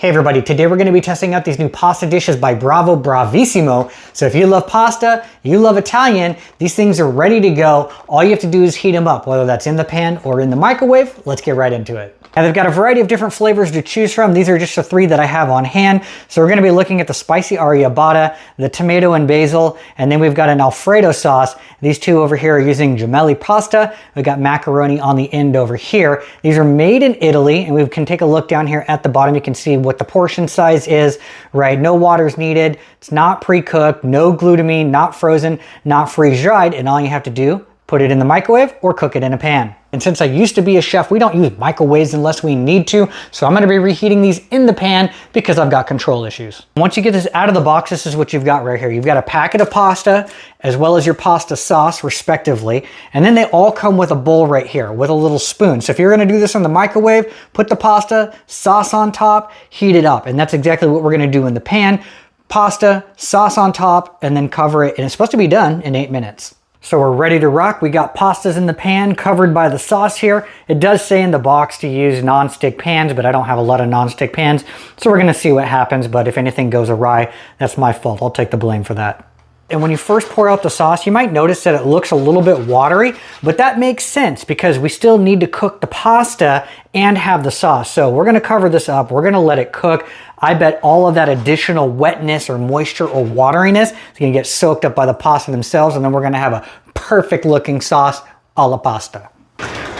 Hey everybody, today we're going to be testing out these new pasta dishes by Bravissimo. So if you love pasta, you love Italian, these things are ready to go. All you have to do is heat them up, whether that's in the pan or in the microwave. Let's get right into it. Now they've got a variety of different flavors to choose from. These are just the three that I have on hand. So we're going to be looking at the spicy arrabbiata, the tomato and basil, and then we've got an Alfredo sauce. These two over here are using Gemelli pasta. We've got macaroni on the end over here. These are made in Italy, and we can take a look down here at the bottom. You can see what the portion size is, right? No water's needed. It's not pre-cooked, no glutamine, not frozen, not freeze-dried, and all you have to do, put it in the microwave or cook it in a pan. And since I used to be a chef, we don't use microwaves unless we need to. So I'm gonna be reheating these in the pan because I've got control issues. Once you get this out of the box, this is what you've got right here. You've got a packet of pasta as well as your pasta sauce respectively. And then they all come with a bowl right here with a little spoon. So if you're gonna do this in the microwave, put the pasta sauce on top, heat it up. And that's exactly what we're gonna do in the pan. Pasta, sauce on top, and then cover it. And it's supposed to be done in 8 minutes. So we're ready to rock. We got pastas in the pan covered by the sauce here. It does say in the box to use non-stick pans, but I don't have a lot of non-stick pans. So we're gonna see what happens, but if anything goes awry, that's my fault. I'll take the blame for that. And when you first pour out the sauce, you might notice that it looks a little bit watery, but that makes sense because we still need to cook the pasta and have the sauce. So we're gonna cover this up. We're gonna let it cook. I bet all of that additional wetness or moisture or wateriness is gonna get soaked up by the pasta themselves, and then we're gonna have a perfect looking sauce a la pasta.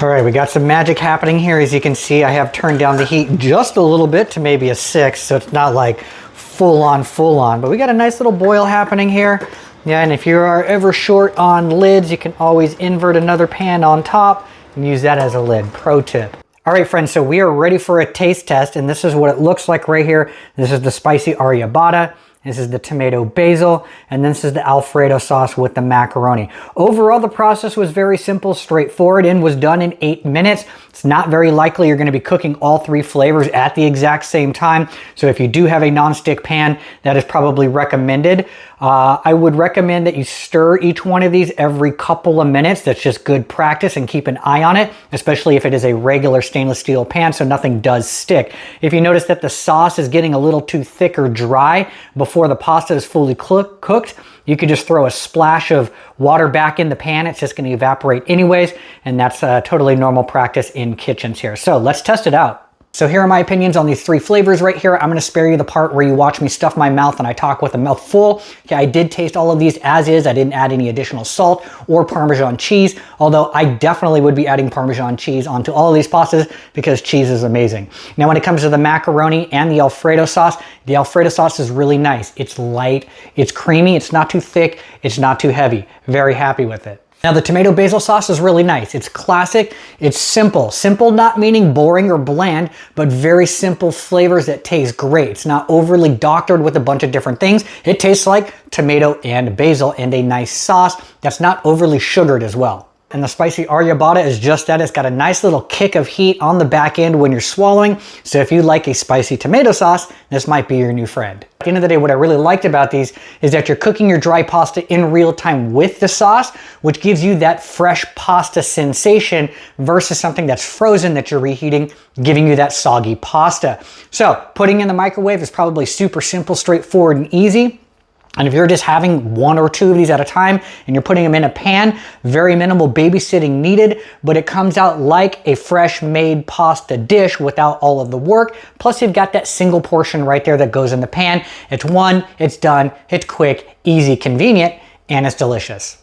All right, we got some magic happening here. As you can see, I have turned down the heat just a little bit to maybe a 6, so it's not like full on, but we got a nice little boil happening here. Yeah, and if you are ever short on lids, you can always invert another pan on top and use that as a lid. Pro tip. All right, friends, so we are ready for a taste test, and this is what it looks like right here. This is the spicy arrabbiata. This is the tomato basil, and this is the Alfredo sauce with the macaroni. Overall, the process was very simple, straightforward, and was done in 8 minutes. It's not very likely you're gonna be cooking all 3 flavors at the exact same time. So if you do have a non-stick pan, that is probably recommended. I would recommend that you stir each one of these every couple of minutes. That's just good practice, and keep an eye on it, especially if it is a regular stainless steel pan so nothing does stick. If you notice that the sauce is getting a little too thick or dry before the pasta is fully cooked, you could just throw a splash of water back in the pan. It's just going to evaporate anyways, and that's totally normal practice in kitchens here. So let's test it out. So here are my opinions on these 3 flavors right here. I'm going to spare you the part where you watch me stuff my mouth and I talk with a mouth full. Okay, I did taste all of these as is. I didn't add any additional salt or Parmesan cheese, although I definitely would be adding Parmesan cheese onto all of these pastas because cheese is amazing. Now when it comes to the macaroni and the Alfredo sauce is really nice. It's light, it's creamy, it's not too thick, it's not too heavy. Very happy with it. Now the tomato basil sauce is really nice. It's classic, it's simple. Simple not meaning boring or bland, but very simple flavors that taste great. It's not overly doctored with a bunch of different things. It tastes like tomato and basil and a nice sauce that's not overly sugared as well. And the spicy arrabbiata is just that. It's got a nice little kick of heat on the back end when you're swallowing. So if you like a spicy tomato sauce, this might be your new friend. At the end of the day, what I really liked about these is that you're cooking your dry pasta in real time with the sauce, which gives you that fresh pasta sensation versus something that's frozen that you're reheating, giving you that soggy pasta. So putting in the microwave is probably super simple, straightforward, and easy. And if you're just having 1 or 2 of these at a time and you're putting them in a pan, very minimal babysitting needed, but it comes out like a fresh made pasta dish without all of the work. Plus you've got that single portion right there that goes in the pan. It's one, it's done, it's quick, easy, convenient, and it's delicious.